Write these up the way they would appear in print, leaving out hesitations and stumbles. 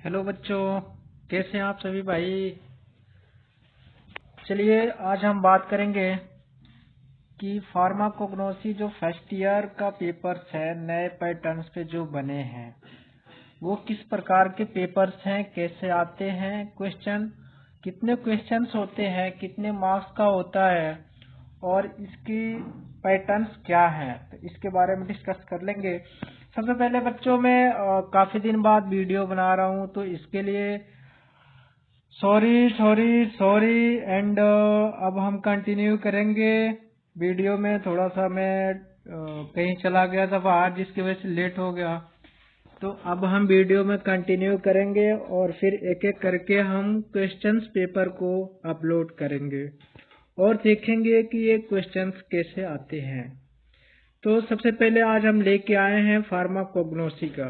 Hello बच्चों, कैसे हैं आप सभी भाई। चलिए आज हम बात करेंगे कि फार्माकोग्नोसी जो फर्स्ट ईयर का पेपर्स है नए पैटर्न्स पे जो बने हैं वो किस प्रकार के पेपर्स हैं, कैसे आते हैं क्वेश्चन, कितने क्वेश्चंस होते हैं, कितने मार्क्स का होता है और इसकी पैटर्न्स क्या हैं, तो इसके बारे में डिस्कस कर लेंगे। सबसे पहले बच्चों मैं काफ़ी दिन बाद वीडियो बना रहा हूँ तो इसके लिए सॉरी एंड अब हम कंटिन्यू करेंगे। वीडियो में थोड़ा सा मैं कहीं चला गया था बाहर जिसकी वजह से लेट हो गया, तो अब हम वीडियो में कंटिन्यू करेंगे और फिर एक एक करके हम क्वेश्चंस पेपर को अपलोड करेंगे और देखेंगे कि ये क्वेश्चंस कैसे आते हैं। तो सबसे पहले आज हम लेके आए हैं फार्माकोग्नोसी का।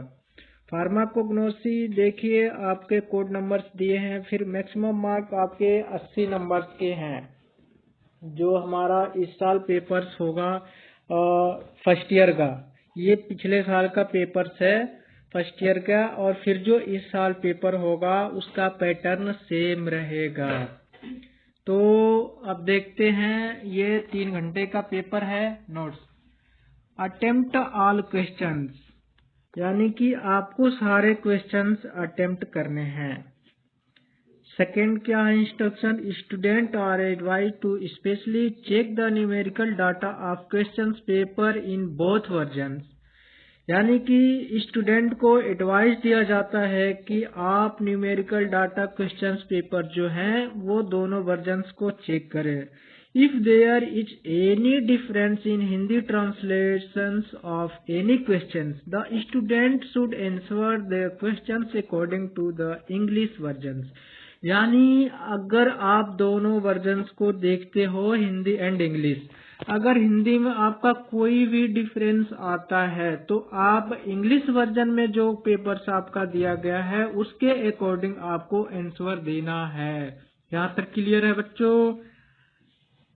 फार्माकोग्नोसी देखिए आपके कोड नंबर्स दिए हैं, फिर मैक्सिमम मार्क आपके 80 नंबर्स के हैं जो हमारा इस साल पेपर्स होगा फर्स्ट ईयर का। ये पिछले साल का पेपर्स है फर्स्ट ईयर का, और फिर जो इस साल पेपर होगा उसका पैटर्न सेम रहेगा। तो अब देखते हैं, ये 3 घंटे का पेपर है। नोट्स अटेम्प्ट ऑल क्वेश्चंस, यानी कि आपको सारे क्वेश्चंस अटेम्प्ट करने हैं। सेकेंड क्या है instruction, student are advise to specially check the numerical data of questions paper in both versions, यानी कि स्टूडेंट को एडवाइस दिया जाता है कि आप न्यूमेरिकल डाटा क्वेश्चंस पेपर जो हैं वो दोनों वर्जन्स को चेक करें। If there is any difference in Hindi translations of any questions, the student should answer their questions according to the English versions. यानी अगर आप दोनों वर्जन्स को देखते हो हिंदी एंड इंग्लिश, अगर हिंदी में आपका कोई भी डिफरेंस आता है तो आप इंग्लिश वर्जन में जो पेपर्स आपका दिया गया है उसके अकॉर्डिंग आपको आंसर देना है। यहाँ तक क्लियर है बच्चों।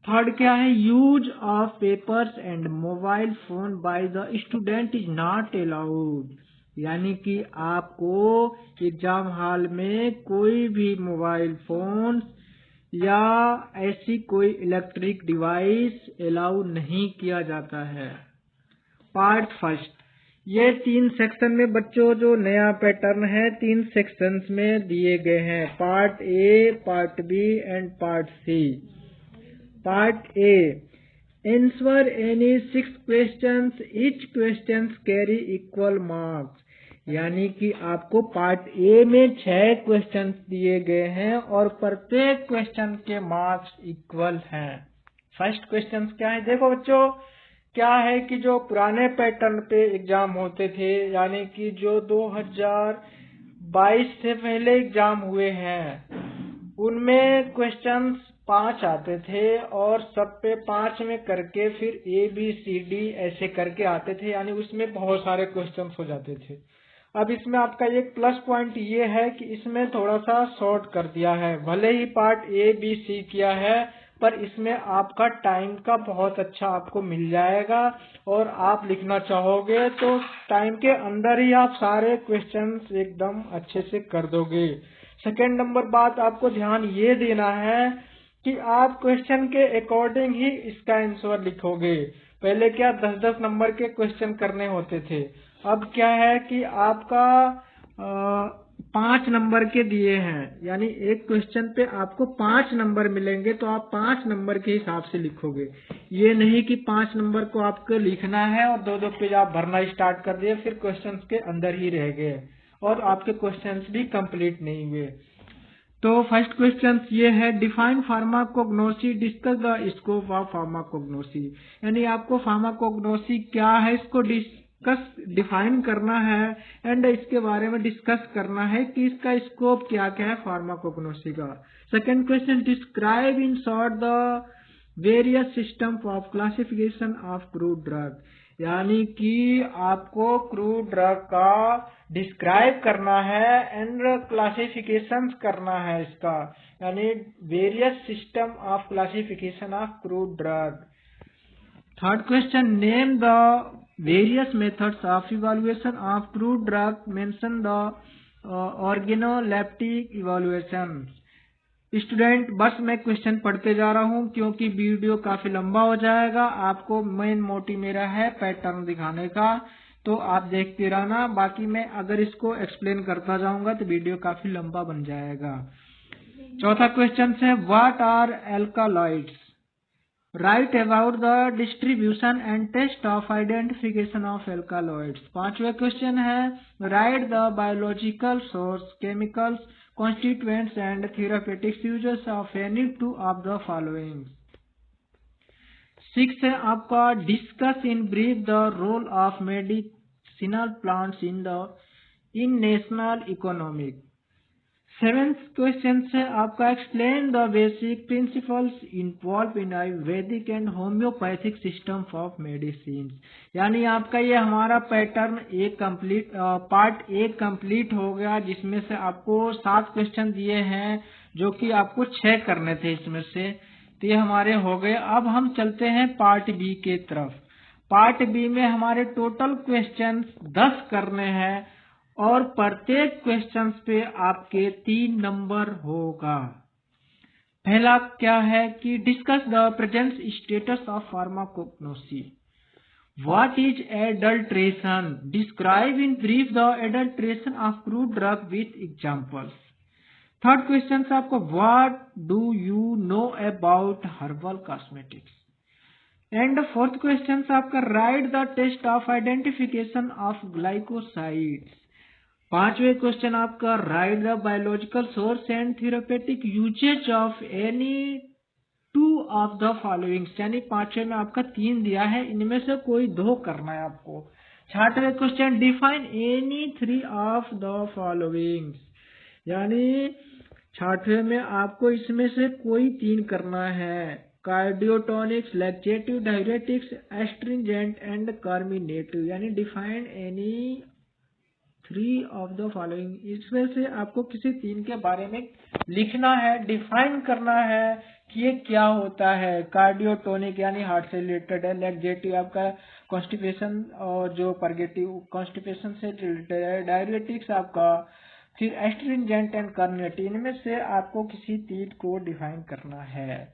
थर्ड क्या है, use of papers and mobile phone by the student is not allowed, यानी कि आपको एग्जाम हॉल में कोई भी मोबाइल फोन या ऐसी कोई इलेक्ट्रिक डिवाइस अलाउ नहीं किया जाता है। पार्ट फर्स्ट, ये 3 सेक्शन में बच्चों जो नया पैटर्न है 3 सेक्शंस में दिए गए हैं, part A, part B and part C. Part A, answer any 6 questions, each questions carry equal marks, यानी कि आपको पार्ट ए में 6 क्वेश्चंस दिए गए हैं और प्रत्येक क्वेश्चन के मार्क्स इक्वल हैं। फर्स्ट क्वेश्चन क्या है, देखो बच्चों क्या है कि जो पुराने पैटर्न पे एग्जाम होते थे, यानी कि जो 2022 से पहले एग्जाम हुए हैं उनमें क्वेश्चंस 5 आते थे और सब पे 5 में करके फिर ए बी सी डी ऐसे करके आते थे, यानी उसमें बहुत सारे क्वेश्चंस हो जाते थे। अब इसमें आपका एक प्लस पॉइंट ये है कि इसमें थोड़ा सा शॉर्ट कर दिया है, भले ही पार्ट ए बी सी किया है पर इसमें आपका टाइम का बहुत अच्छा आपको मिल जाएगा और आप लिखना चाहोगे तो टाइम के अंदर ही आप सारे क्वेश्चंस एकदम अच्छे से कर दोगे। सेकेंड नंबर बात आपको ध्यान ये देना है कि आप क्वेश्चन के अकॉर्डिंग ही इसका आंसर लिखोगे। पहले क्या 10-10 नंबर के क्वेश्चन करने होते थे, अब क्या है कि आपका 5 नंबर के दिए हैं, यानी एक क्वेश्चन पे आपको 5 नंबर मिलेंगे तो आप 5 नंबर के हिसाब से लिखोगे। ये नहीं कि 5 नंबर को आपको लिखना है और 2-2 पेज आप भरना स्टार्ट कर दिए फिर क्वेश्चन के अंदर ही रह गए और आपके क्वेश्चंस भी कंप्लीट नहीं हुए। तो फर्स्ट क्वेश्चन ये है, define pharmacognosy, discuss the scope of pharmacognosy, यानी आपको फार्माकोग्नोसी क्या है इसको डिफाइन करना है एंड इसके बारे में डिस्कस करना है कि इसका स्कोप क्या क्या है फार्माकोग्नोसी का। Second question, describe in short the various system of classification of crude drug, यानी कि आपको क्रूड ड्रग का डिस्क्राइब करना है एंड क्लासिफिकेशन करना है इसका, यानी various system of classification of crude drug. Third question, name the various methods of evaluation of crude drug, mention the organoleptic evolution. Student बस मैं क्वेश्चन पढ़ते जा रहा हूँ क्योंकि वीडियो काफी लंबा हो जाएगा। आपको मेन मोटिव मेरा है पैटर्न दिखाने का, तो आप देखते रहना। बाकी मैं अगर इसको एक्सप्लेन करता जाऊंगा तो वीडियो काफी लंबा बन जाएगा। चौथा क्वेश्चन है what are alkaloids, write about the distribution and test of identification of alkaloids. पांचवा क्वेश्चन है write the biological source, chemicals, constituents and therapeutics uses of any two of the following. Six है आपका discuss in brief the role of medicinal plants in national economic. Seventh question है आपका explain the basic principles involve in Ayurvedic and homeopathic system of medicine. यानी आपका ये हमारा pattern एक complete part एक कंप्लीट हो गया, जिसमें से आपको 7 क्वेश्चन दिए हैं जो कि आपको 6 करने थे इसमें से, तो ये हमारे हो गए। अब हम चलते हैं पार्ट बी के तरफ। पार्ट बी में हमारे टोटल क्वेश्चन 10 करने हैं और प्रत्येक क्वेश्चन पे आपके 3 नंबर होगा। पहला क्या है कि discuss the present status of pharmacognosy. What is adulteration, describe in brief the adulteration of crude drug with examples. Third question आपको what do you know about herbal cosmetics. And fourth question आपका write the test of identification of glycosides. पांचवे question आपका write the biological source and therapeutic uses of any two of the followings. यानी पांचवे में आपका 3 दिया है, इनमें से कोई 2 करना है आपको। छठवें question define any 3 of the followings. यानी छठवें में आपको इसमें से कोई 3 करना है। कार्डियोटोनिक्स, लैक्टेटिव, डायरेटिक्स, एस्ट्रिंजेंट एंड कार्मिनेटिव। यानी define any 3 of the following. इसमें से आपको किसी 3 के बारे में लिखना है, डिफाइन करना है कि ये क्या होता है। कार्डियोटोनिक यानी हार्ट से रिलेटेड है, लैक्टेटिव आपका कॉन्स्टिपेशन और जो परगेटिव कॉन्स्टिपेशन से रिलेटेड है, डायरेटिक्स आपका, फिर एस्ट्रिंजेंट एंड कार्मिनेटिव। इनमें से आपको किसी 3 को डिफाइन करना है।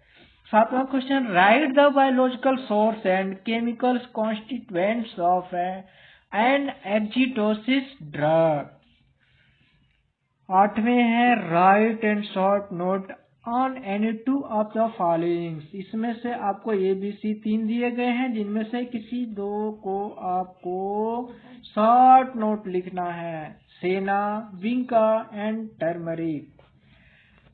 सातवां question write the biological source and chemicals constituents of and exitosis drug. आठवें है write and short note on any 2 of the followings. इसमें से आपको ABC 3 दिए गए हैं, जिनमें से किसी 2 को आपको शॉर्ट नोट लिखना है, senna, vinca and turmeric.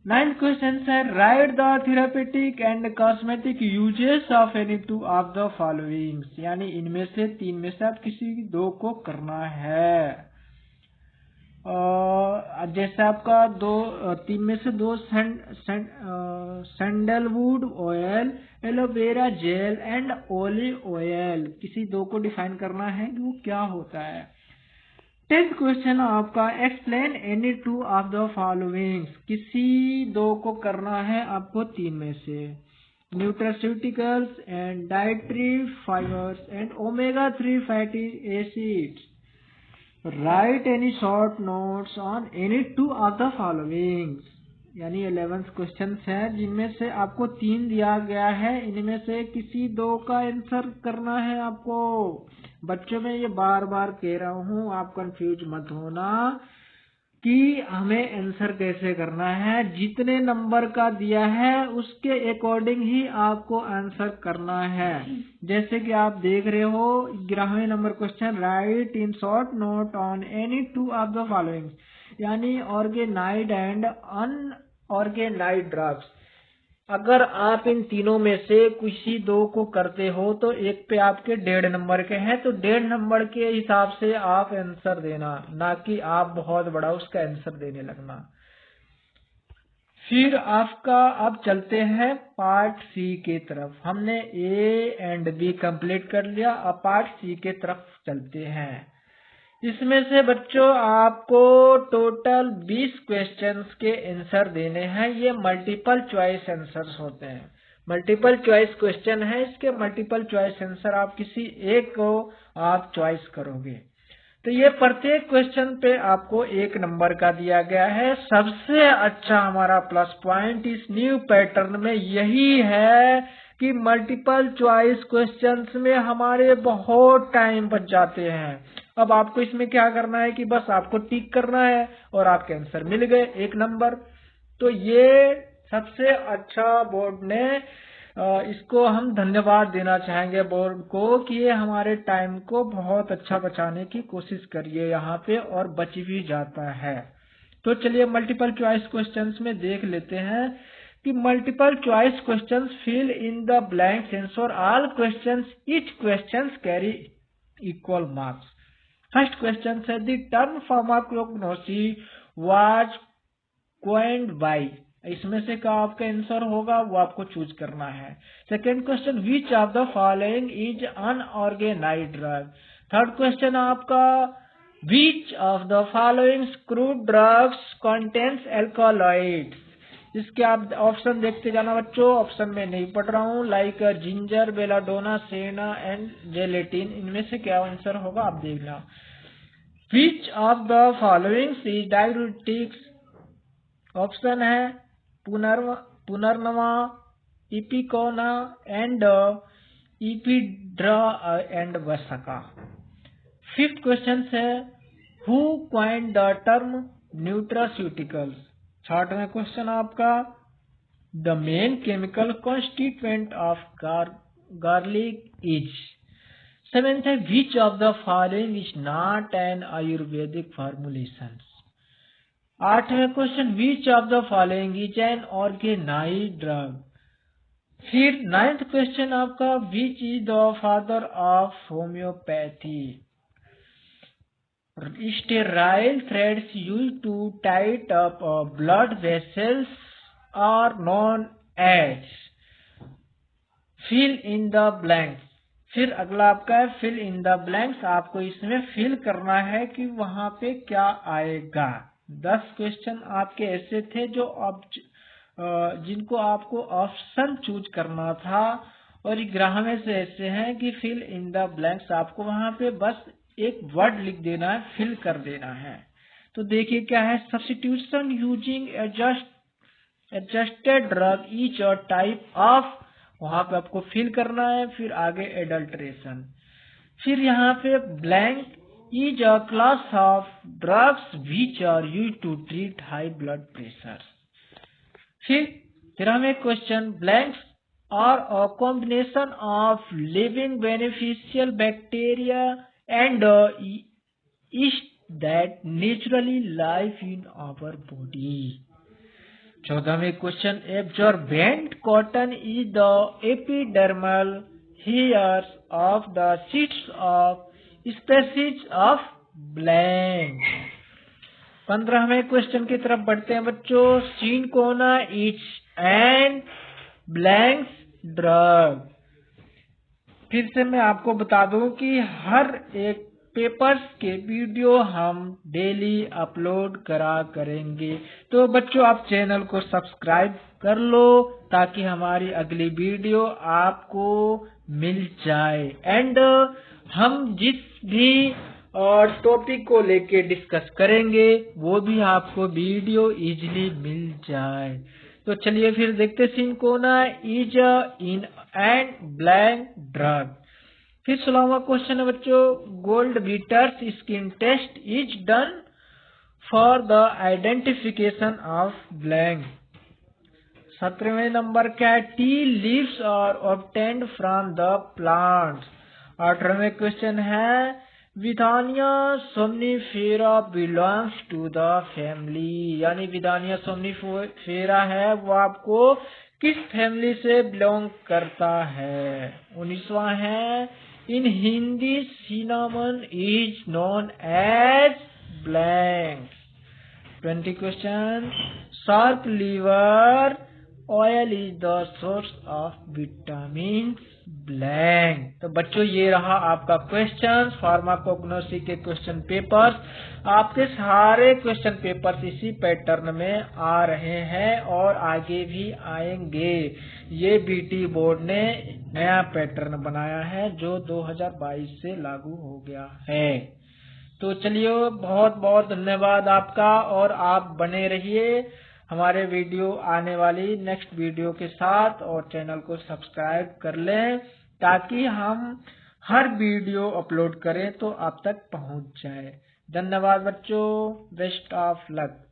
9th question है write the therapeutic and cosmetic uses of any 2 of the followings. यानी इनमें से 3 में से आप किसी 2 को करना है। जैसे आपका 3 में से 2 sandalwood oil, aloe vera gel and olive oil. किसी 2 को डिफाइन करना है कि वो क्या होता है। 10th क्वेश्चन आपका explain any 2 of the followings. किसी 2 को करना है आपको 3 में से। Nutraceuticals and dietary fibres and omega 3 fatty acids. Right any short notes on any 2 of the followings. यानी 11th क्वेश्चन है, जिनमें से आपको 3 दिया गया है, इनमें से किसी 2 का आंसर करना है आपको। बच्चों में ये बार बार कह रहा हूँ, आप कंफ्यूज मत होना कि हमें आंसर कैसे करना है। जितने नंबर का दिया है उसके अकॉर्डिंग ही आपको आंसर करना है। जैसे कि आप देख रहे हो 11वें number question write in short note on any 2 of the following. यानी ऑर्गेनाइड एंड अनऑर्गेनाइड ड्रग्स। अगर आप इन तीनों में से किसी 2 को करते हो तो एक पे आपके 1.5 नंबर के हैं, तो 1.5 नंबर के हिसाब से आप आंसर देना, ना कि आप बहुत बड़ा उसका आंसर देने लगना। फिर आपका अब चलते हैं पार्ट सी के तरफ। हमने ए एंड बी कंप्लीट कर लिया, अब पार्ट सी के तरफ चलते हैं। इसमें से बच्चों आपको टोटल 20 क्वेश्चंस के आंसर देने हैं। ये मल्टीपल चॉइस आंसर्स होते हैं। मल्टीपल चॉइस क्वेश्चन है, इसके मल्टीपल चॉइस आंसर आप किसी एक को आप चॉइस करोगे। तो ये प्रत्येक क्वेश्चन पे आपको 1 नंबर का दिया गया है। सबसे अच्छा हमारा प्लस पॉइंट इस न्यू पैटर्न में यही है कि मल्टीपल चॉइस क्वेश्चंस में हमारे बहुत टाइम बच जाते हैं। अब आपको इसमें क्या करना है कि बस आपको टिक करना है और आपके आंसर मिल गए 1 नंबर। तो ये सबसे अच्छा बोर्ड ने इसको हम धन्यवाद देना चाहेंगे बोर्ड को कि ये हमारे टाइम को बहुत अच्छा बचाने की कोशिश करिए यहाँ पे, और बच भी जाता है। तो चलिए मल्टीपल चॉइस क्वेश्चंस में देख लेते हैं कि multiple choice questions fill in the blanks answer all questions, each questions carry equal marks. First question है the term pharmacognosy was coined by, इसमें से क्या आपका आंसर होगा वो आपको चूज करना है। Second question which of the following is unorganized drug. Third question आपका which of the following crude drugs contains alkaloids. इसके आप ऑप्शन देखते जाना बच्चों, ऑप्शन में नहीं पढ़ रहा हूँ, like ginger, belladonna, senna and gelatin. इनमें से क्या आंसर होगा आप देखना। Which of the following is diuretics. Option है punarnava, ipecacuanha and ephedra and vasaka. Fifth question है who coined the term nutraceuticals. छठवें क्वेश्चन आपका the main chemical constituent of garlic is. Seventh है which of the following is not an Ayurvedic formulation. आठवें question which of the following is an organized drug. फिर ninth question आपका which is the father of homeopathy. Sterile threads used to tight up blood vessels are known as. Fill in the blanks. फिर अगला आपका है fill in the blanks. आपको इसमें fill करना है कि वहां पे क्या आएगा। 10 क्वेश्चन आपके ऐसे थे जो आप जिनको आपको ऑप्शन चूज करना था, और 11 में से ऐसे हैं कि फिल इन द ब्लैंक्स। आपको वहां पे बस एक वर्ड लिख देना है, फिल कर देना है। तो देखिए क्या है, substitution using adjusted drug each और टाइप ऑफ, वहां पे आपको फिल करना है। फिर आगे एडल्ट्रेशन। फिर यहाँ पे blank is a class of drugs which are used to treat high blood pressure. फिर 13वें question blanks are a combination of living beneficial bacteria and yeast that naturally live in our body. 14वें question absorbent cotton is the epidermal hairs of the sheets of species of blank. 15वें question की तरफ बढ़ते हैं बच्चों। Cinchona is and blanks drug. फिर से मैं आपको बता दूं कि हर एक पेपर्स के वीडियो हम डेली अपलोड करा करेंगे। तो बच्चों आप चैनल को सब्सक्राइब कर लो ताकि हमारी अगली वीडियो आपको मिल जाए, एंड हम जिस भी टॉपिक को लेके डिस्कस करेंगे वो भी आपको वीडियो इजीली मिल जाए। तो चलिए फिर देखते cinchona is in and blank drug. फिर 16वां क्वेश्चन है बच्चों gold beaters skin test is done for the identification of blank. 17वें नंबर क्या है tea leaves are obtained from the plants. 18वें क्वेश्चन है withania somnifera belongs to the family, यानी विदानिया सोमनीफेरा है वो आपको किस फैमिली से बिलोंग करता है। 19वां है in Hindi cinnamon is known as blank. 20 question shark liver oil is the source of vitamin blank. तो बच्चों ये रहा आपका क्वेश्चन फार्माकोग्नोसी के क्वेश्चन पेपर्स। आपके सारे क्वेश्चन पेपर्स इसी पैटर्न में आ रहे हैं और आगे भी आएंगे। ये बीटी बोर्ड ने नया पैटर्न बनाया है जो 2022 से लागू हो गया है। तो चलिए, बहुत बहुत धन्यवाद आपका, और आप बने रहिए हमारे वीडियो आने वाली नेक्स्ट वीडियो के साथ, और चैनल को सब्सक्राइब कर लें ताकि हम हर वीडियो अपलोड करें तो आप तक पहुंच जाए। धन्यवाद बच्चों, बेस्ट ऑफ लक।